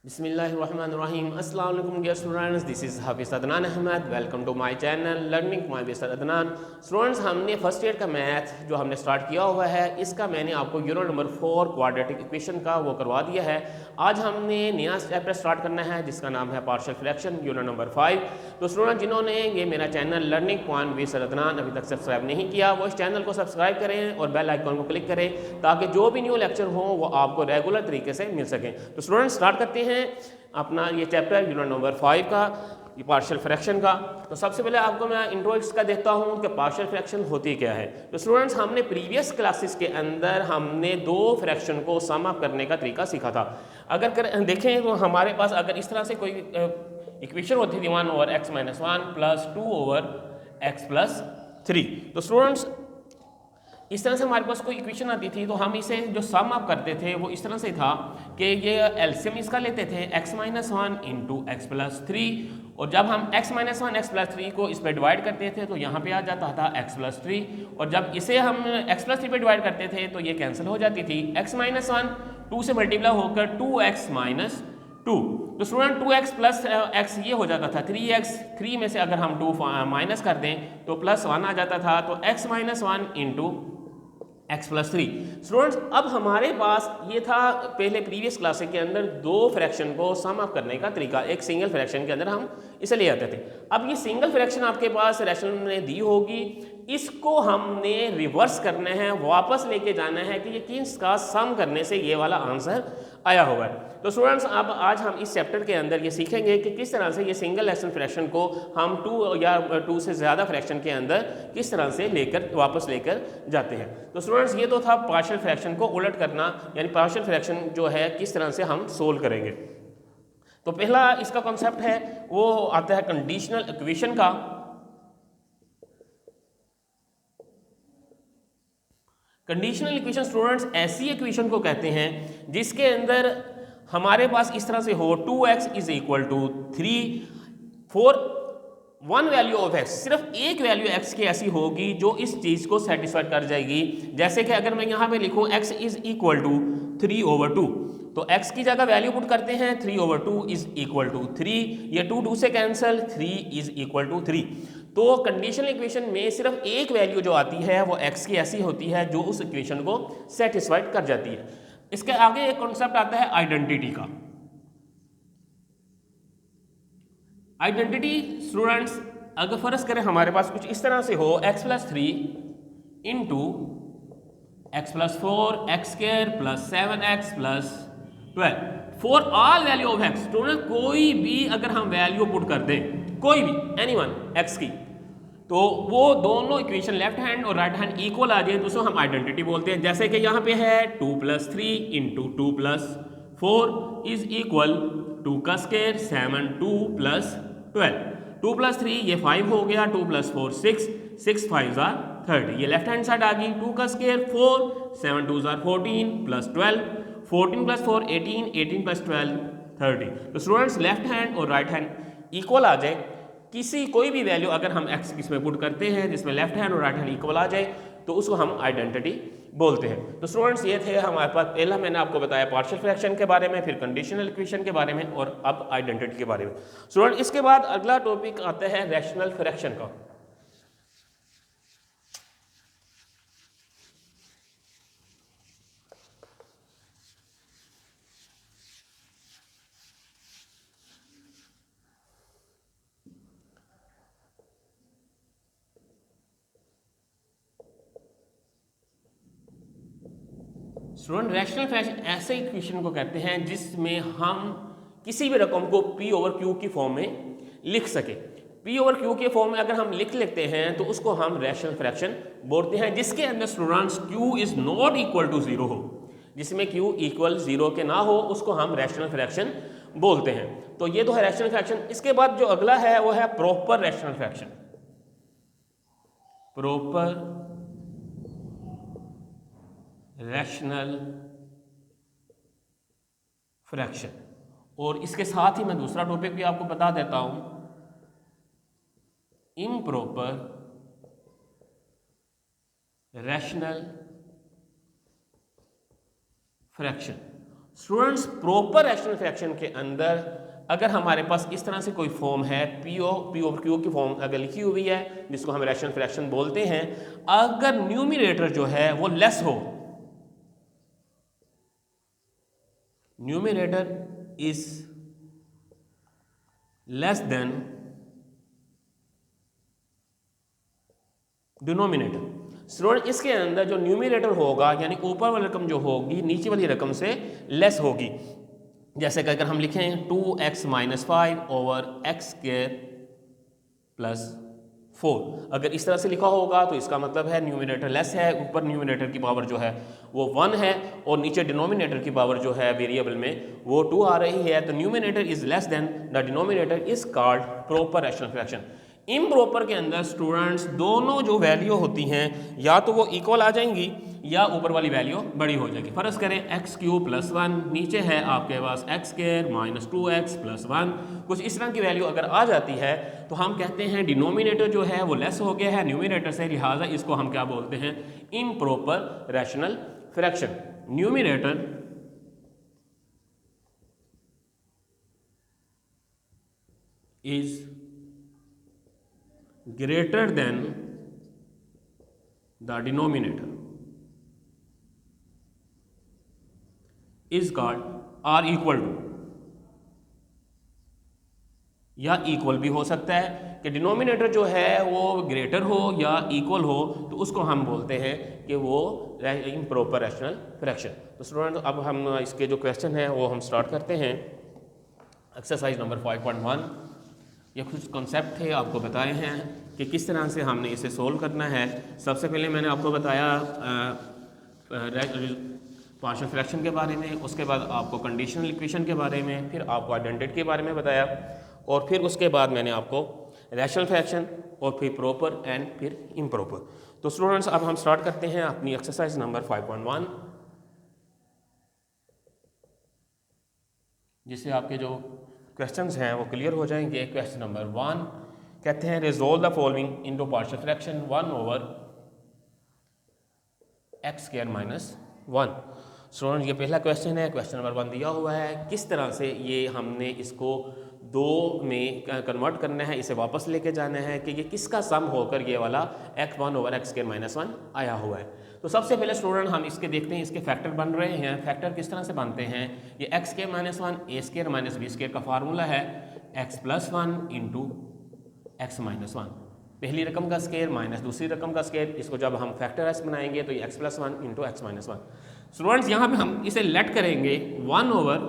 बिस्मिल्लाहिर्रहमानिर्रहीम। अस्सलाम वालेकुम dear students, this is Hafiz Adnan Ahmed. Welcome to my channel learning my mister Adnan. Students, हमने फर्स्ट ईयर का मैथ जो हमने स्टार्ट किया हुआ है, इसका मैंने आपको यूनिट नंबर 4 क्वाड्रेटिक इक्वेशन का वो करवा दिया है। आज हमने नया चैप्टर स्टार्ट करना है जिसका नाम है पार्शियल फ्रैक्शन, यूनिट नंबर 5। तो स्टूडेंट, जिन्होंने ये मेरा channel learning point with sir Adnan अभी तक सब्सक्राइब नहीं किया, वो इस चैनल को सब्सक्राइब करें और बेल आइकॉन को क्लिक करें ताकि जो भी न्यू लेक्चर हो वो आपको रेगुलर तरीके से मिल सकें। तो स्टूडेंट, स्टार्ट करते हैं अपना ये चैप्टर यूनिट नंबर 5 का, ये पार्शियल फ्रैक्शन का। तो सबसे पहले आपको मैं इंट्रो इसका देता हूँ कि पार्शियल फ्रैक्शन होती क्या है। तो स्टूडेंट्स, हमने प्रीवियस क्लासेस के अंदर हमने दो फ्रैक्शन को सम अप करने का तरीका सीखा था। देखें तो हमारे पास अगर इस तरह से कोई इक्वेशन होती थी 1 over x minus 1 plus 2 over x plus 3। तो स्टूडेंट्स, इस तरह से हमारे पास कोई इक्वेशन आती थी तो हम इसे जो सम अप करते थे वो इस तरह से था कि ये एलसीएम इसका लेते थे x minus 1 into x plus 3, और जब हम x माइनस 1 एक्स प्लस 3 को इस पर डिवाइड करते थे तो यहाँ पे आ जाता था x प्लस 3, और जब इसे हम x प्लस 3 पे डिवाइड करते थे तो ये कैंसिल हो जाती थी। x माइनस 1 2 से मल्टीप्लाई होकर 2x माइनस 2। तो स्टूडेंट 2x प्लस x ये हो जाता था 3x, 3 में से अगर हम 2 माइनस कर दें तो प्लस 1 आ जाता था, तो x minus 1 into x plus 3। Students, अब हमारे पास ये था पहले प्रीवियस क्लास के अंदर दो फ्रैक्शन को सम अप करने का तरीका। एक सिंगल फ्रैक्शन के अंदर हम इसे ले आते थे। अब ये सिंगल फ्रैक्शन आपके पास रैशनल में दी होगी, इसको हमने रिवर्स करना है, वापस लेके जाना है कि ये किसका सम करने से ये वाला आंसर आया होगा। तो स्टूडेंट्स, अब आज हम इस चैप्टर के अंदर ये सीखेंगे कि किस तरह से ये सिंगल रैशनल फ्रैक्शन को हम 2 या 2 से ज़्यादा फ्रैक्शन के अंदर किस तरह से वापस लेकर जाते हैं। तो स्टूडेंट्स, ये तो था पार्शियल फ्रैक्शन को उलट करना, यानी पार्शियल फ्रैक्शन जो है किस तरह से हम सोल्व करेंगे। तो पहला इसका कॉन्सेप्ट है वो आता है कंडीशनल इक्वेशन का। कंडीशनल इक्वेशन स्टूडेंट्स ऐसी इक्वेशन को कहते हैं जिसके अंदर हमारे पास इस तरह से हो 2x is equal to 3 for one value of x, सिर्फ एक वैल्यू x की ऐसी होगी जो इस चीज को सेटिस्फाइड कर जाएगी। जैसे कि अगर मैं यहां पे लिखूं x is equal to 3 over 2, तो x की जगह वैल्यू पुट करते हैं 3 ओवर 2 इज इक्वल टू 3, ये 2 2 से कैंसिल, 3 इज इक्वल टू 3। तो कंडीशनल इक्वेशन में सिर्फ एक वैल्यू जो आती है वो x की ऐसी होती है जो उस इक्वेशन को सेटिस्फाइड कर जाती है। इसके आगे एक कॉन्सेप्ट आता है आइडेंटिटी का। आइडेंटिटी स्टूडेंट्स, अगर फर्ज करें हमारे पास कुछ इस तरह से हो x plus 3 into x plus 4 x square plus 7x plus 12 for all value of x। Student, कोई भी अगर हम वैल्यू पुट कर दें, कोई भी एनीवन x की, तो वो दोनों इक्वेशन लेफ्ट हैंड और राइट हैंड इक्वल आ जाए तो उसको हम आइडेंटिटी बोलते हैं। जैसे कि यहाँ पे है 2 plus 3 into 2 plus 4 is equal 2 का स्क्वायर 7 2 प्लस 12, 2 प्लस 3 ये 5 हो गया, 2 प्लस 4 6, 6 5 जार 30, ये लेफ्ट हैंड साइड आ गई। 2 का square 4, 7 2 jar 14 plus 12, 14 plus 4 18, 18 plus 12 30। तो स्टूडेंट्स, लेफ्ट हैंड और राइट हैंड इक्वल आ जाए, किसी कोई भी वैल्यू अगर हम x इसमें पुट करते हैं जिसमें लेफ्ट हैंड और राइट हैंड इक्वल आ जाए तो उसको हम आइडेंटिटी बोलते हैं। तो स्टूडेंट्स, ये थे हमारे पास, पहला मैंने आपको बताया पार्शियल फ्रैक्शन के बारे में, फिर कंडीशनल इक्वेशन के बारे में, और अब आइडेंटिटी के बारे में। स्टूडेंट, इसके बाद अगला टॉपिक आता है रैशनल फ्रैक्शन का। स्टूडेंट, रैशनल फ्रैक्शन ऐसे इक्वेशन को कहते हैं जिसमें हम किसी भी रकम को p ओवर q की फॉर्म में लिख सके। p ओवर q के फॉर्म में अगर हम लिख लेते हैं तो उसको हम रैशनल फ्रैक्शन बोलते हैं, जिसके अंदर students q is not equal to 0 हो, जिसमें q इक्वल 0 के ना हो उसको हम रैशनल फ्रैक्शन बोलते हैं। तो ये तो है रैशनल फ्रैक्शन। इसके बाद जो अगला है वो है proper rational fraction. Proper rational fraction, और इसके साथ ही मैं दूसरा टॉपिक भी आपको बता देता हूं, improper rational fraction. Students proper rational fraction के अंदर अगर हमारे पास इस तरह से कोई फॉर्म है, पी ओवर क्यू की फॉर्म अगर लिखी हुई है जिसको हम रैशनल फ्रैक्शन बोलते हैं, अगर न्यूमिनेटर जो है वो लेस हो, numerator is less than denominator. Student इसके अंदर जो न्यूमिनेटर होगा यानी ऊपर वाली रकम जो होगी नीचे वाली रकम से लेस होगी। जैसे कि अगर हम लिखें 2x - 5 over x square plus 4, अगर इस तरह से लिखा होगा तो इसका मतलब है न्यूमिनेटर लेस है, ऊपर न्यूमिनेटर की पावर जो है वो 1 है और नीचे डिनोमिनेटर की पावर जो है वेरिएबल में वो 2 आ रही है। तो numerator is less than the denominator is called proper rational fraction. Improper के अंदर स्टूडेंट्स दोनों जो वैल्यू होती हैं या तो वो इक्वल आ जाएंगी या ऊपर वाली वैल्यू बड़ी हो जाएगी। फर्ज करें x³ + 1, नीचे है आपके पास x² - 2x + 1, कुछ इस तरह की वैल्यू अगर आ जाती है तो हम कहते हैं डिनोमिनेटर जो है वो लेस हो गया है न्यूमिनेटर से, लिहाजा इसको हम क्या बोलते हैं, improper rational fraction. Numerator is greater than the denominator is called or equal to, या इक्वल भी हो सकता है कि डिनोमिनेटर जो है वो ग्रेटर हो या इक्वल हो तो उसको हम बोलते हैं कि वो इम्प्रॉपर रैशनल फ्रैक्शन। तो स्टूडेंट अब हम इसके जो क्वेश्चन है वो हम स्टार्ट करते हैं। एक्सरसाइज नंबर 5.1, ये कुछ कॉन्सेप्ट थे आपको बताए हैं कि किस तरह से हमने इसे सोल्व करना है। सबसे पहले मैंने आपको बताया पार्शियल फ्रैक्शन के बारे में, उसके बाद आपको कंडीशनल इक्वेशन के बारे में, फिर आपको आइडेंटिटी के बारे में बताया और फिर उसके बाद मैंने आपको रैशनल फ्रैक्शन और फिर प्रॉपर एंड फिर इम्प्रॉपर। तो स्टूडेंट्स अब हम स्टार्ट करते हैं अपनी एक्सरसाइज नंबर 5.1, जिससे आपके जो क्वेश्चंस हैं वो क्लियर हो जाएंगे। क्वेश्चन नंबर 1 कहते हैं resolve the following into partial fraction 1 over x² - 1। Student ये पहला क्वेश्चन है, क्वेश्चन नंबर 1 दिया हुआ है। किस तरह से ये हमने इसको 2 में कन्वर्ट करना है, इसे वापस लेके जाना है कि ये किसका सम होकर ये वाला x1 ओवर x² - 1 आया हुआ है। तो सबसे पहले स्टूडेंट हम इसके देखते हैं, इसके फैक्टर बन रहे हैं। फैक्टर किस तरह से बनते हैं, ये x² - 1 a² - b² का फार्मूला है x + 1 इंटू x - 1, पहली रकम का स्केयर माइनस दूसरी रकम का स्केयर, इसको जब हम फैक्टराइज बनाएंगे तो ये x + 1 इंटू x - 1। स्टूडेंट्स यहाँ पे हम इसे लेट करेंगे 1 over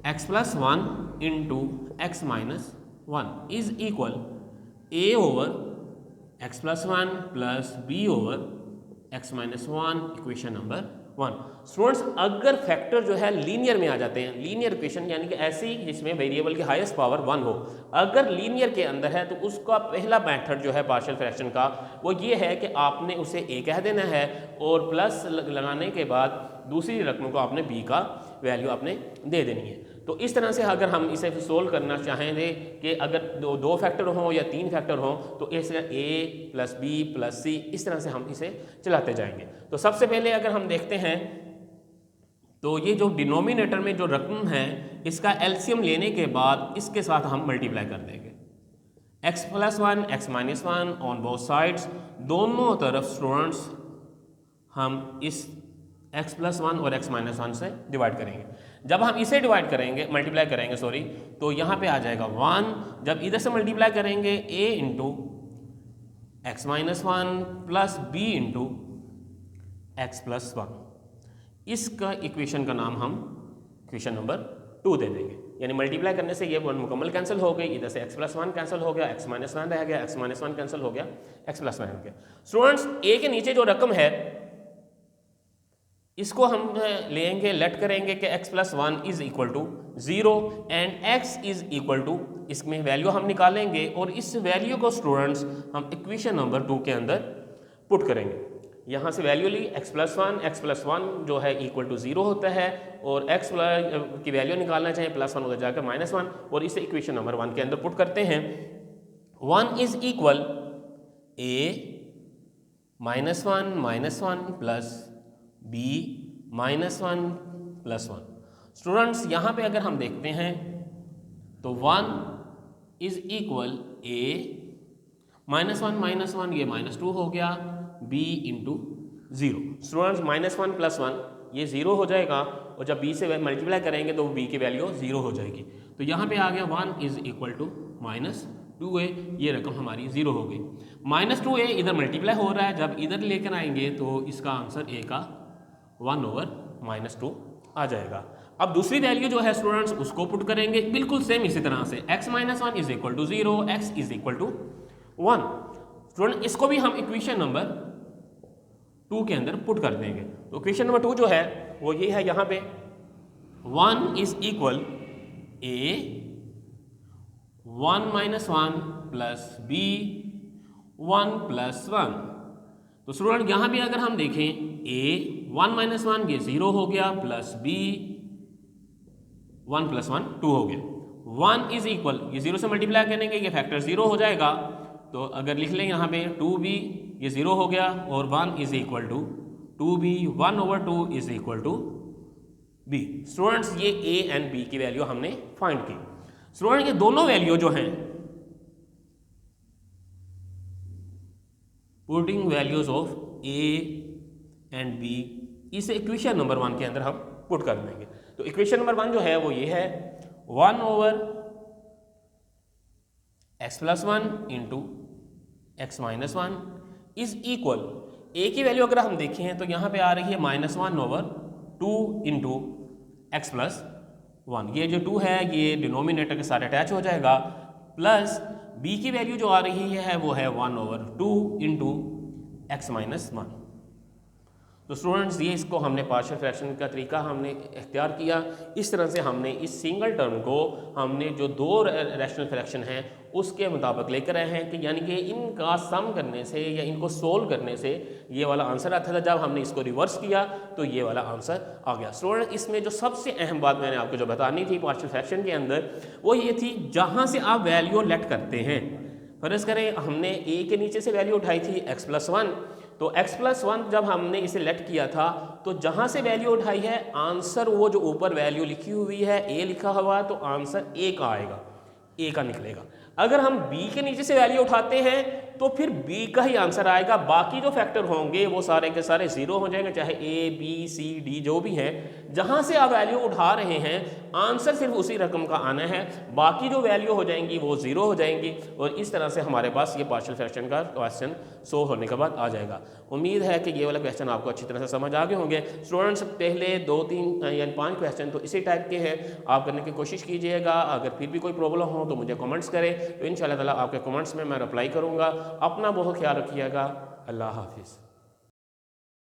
x + 1 into x - 1 is equal a over x + 1 plus b over x - 1, equation number 1। Students अगर फैक्टर जो है लीनियर में आ जाते हैं, लीनियर इक्वेशन यानी कि ऐसी जिसमें वेरिएबल की हाईएस्ट पावर 1 हो, अगर लीनियर के अंदर है तो उसका पहला मेथड जो है पार्शियल फ्रैक्शन का वो ये है कि आपने उसे a कह देना है और प्लस लगाने के बाद दूसरी रकम को आपने b का वैल्यू आपने दे देनी है। तो इस तरह से अगर हम इसे सोल्व करना चाहेंगे कि अगर दो फैक्टर हों या 3 फैक्टर हों तो इसे a + b + c इस तरह से हम इसे चलाते जाएंगे। तो सबसे पहले अगर हम देखते हैं तो ये जो डिनोमिनेटर में जो रकम है इसका एलसीएम लेने के बाद इसके साथ हम मल्टीप्लाई कर देंगे x + 1 x - 1 on both sides, दोनों तरफ स्टूडेंट्स हम इस x + 1 और x - 1 से डिवाइड करेंगे। जब हम इसे डिवाइड करेंगे, मल्टीप्लाई करेंगे सॉरी, तो यहाँ पे आ जाएगा 1। जब इधर से मल्टीप्लाई करेंगे a into x - 1 plus b into x + 1, इसका इक्वेशन का नाम हम इक्वेशन नंबर 2 दे देंगे। यानी मल्टीप्लाई करने से ये 1 मुकम्मल कैंसिल हो गई, इधर से x + 1 कैंसिल हो गया, x - 1 रह गया, x - 1 कैंसिल हो गया, x + 1 हो गया। स्टूडेंट्स a के नीचे जो रकम है इसको हम लेंगे, लेट करेंगे कि x + 1 is equal to 0 and x is equal to, इसमें वैल्यू हम निकालेंगे और इस वैल्यू को स्टूडेंट्स हम इक्वेशन नंबर 2 के अंदर पुट करेंगे। यहाँ से वैल्यू ली x + 1 जो है इक्वल टू 0 होता है और x की वैल्यू निकालना चाहिए +1 उधर जाकर -1 और इसे इक्वेशन नंबर 1 के अंदर पुट करते हैं। 1 is equal a -1 - 1 plus b -1 plus 1। Students यहाँ पे अगर हम देखते हैं तो 1 इज इक्वल ए -1 ये -2 हो गया, b इंटू 0। स्टूडेंट्स -1 + 1 ये 0 हो जाएगा और जब b से मल्टीप्लाई करेंगे तो b की वैल्यू 0 हो जाएगी। तो यहाँ पे आ गया 1 इज इक्वल टू -2a, ये रकम हमारी 0 हो गई। -2a इधर मल्टीप्लाई हो रहा है, जब इधर लेकर आएंगे तो इसका आंसर a का 1/-2 आ जाएगा। अब दूसरी वैल्यू जो है स्टूडेंट्स उसको पुट करेंगे बिल्कुल सेम इसी तरह से, x - 1 is equal to 0, x is equal to 1। Student इसको भी हम इक्वेशन नंबर 2 के अंदर पुट कर देंगे। तो इक्वेशन नंबर 2 जो है वो ये है, यहाँ पे 1 is equal a 1 - 1 plus b 1 + 1। तो स्टूडेंट यहाँ भी अगर हम देखें a 1 - 1 ये 0 हो गया, प्लस b 1 + 1 2 हो गया। 1 इज इक्वल, ये 0 से मल्टीप्लाई करेंगे ये फैक्टर 0 हो जाएगा, तो अगर लिख लें यहाँ पे 2b ये 0 हो गया, और 1 is equal to 2b 1/2 is equal to b। Students ये a एंड b की वैल्यू हमने फाइंड की। स्टूडेंट ये दोनों वैल्यू जो हैं putting values of a and b इस इक्वेशन नंबर 1 के अंदर हम पुट कर देंगे। तो इक्वेशन नंबर 1 जो है वो ये है 1/x + 1 into x - 1 is equal, a की वैल्यू अगर हम देखें तो यहाँ पे आ रही है -1/2 इंटू x + 1। ये जो 2 है ये डिनोमिनेटर के साथ अटैच हो जाएगा, प्लस b की वैल्यू जो आ रही है वो है 1/2 इंटू x - 1। तो स्टूडेंट्स ये इसको हमने पार्शियल फ्रैक्शन का तरीका हमने इख्तियार किया। इस तरह से हमने इस सिंगल टर्म को हमने जो दो रैशनल फ्रैक्शन हैं उसके मुताबिक लेकर आए हैं, कि यानी कि इनका सम करने से या इनको सोल्व करने से ये वाला आंसर आता था। जब हमने इसको रिवर्स किया तो ये वाला आंसर आ गया। स्टूडेंट इसमें जो सबसे अहम बात मैंने आपको जो बतानी थी पार्शियल फ्रैक्शन के अंदर वो ये थी, जहाँ से आप वैल्यू लेट करते हैं, फर्ज करें हमने a के नीचे से वैल्यू उठाई थी x + 1, तो x + 1 जब हमने इसे लेट किया था तो जहाँ से वैल्यू उठाई है आंसर वो जो ऊपर वैल्यू लिखी हुई है a लिखा हुआ तो आंसर a का आएगा, a का निकलेगा। अगर हम b के नीचे से वैल्यू उठाते हैं तो फिर b का ही आंसर आएगा, बाकी जो फैक्टर होंगे वो सारे के सारे 0 हो जाएंगे, चाहे a b c d जो भी है। जहाँ से आप वैल्यू उठा रहे हैं आंसर सिर्फ उसी रकम का आना है, बाकी जो वैल्यू हो जाएंगी वो 0 हो जाएंगी, और इस तरह से हमारे पास ये पार्शियल फ्रैक्शन का क्वेश्चन सोल्व होने के बाद आ जाएगा। उम्मीद है कि ये वाला क्वेश्चन आपको अच्छी तरह से समझ आ गए होंगे। स्टूडेंट्स पहले 2-3 यानी 5 क्वेश्चन तो इसी टाइप के हैं, आप करने की कोशिश कीजिएगा। अगर फिर भी कोई प्रॉब्लम हो तो मुझे कमेंट्स करें, तो इंशाल्लाह ताला आपके कमेंट्स में मैं रिप्लाई करूँगा। अपना बहुत ख्याल रखिएगा। अल्लाह हाफिज़।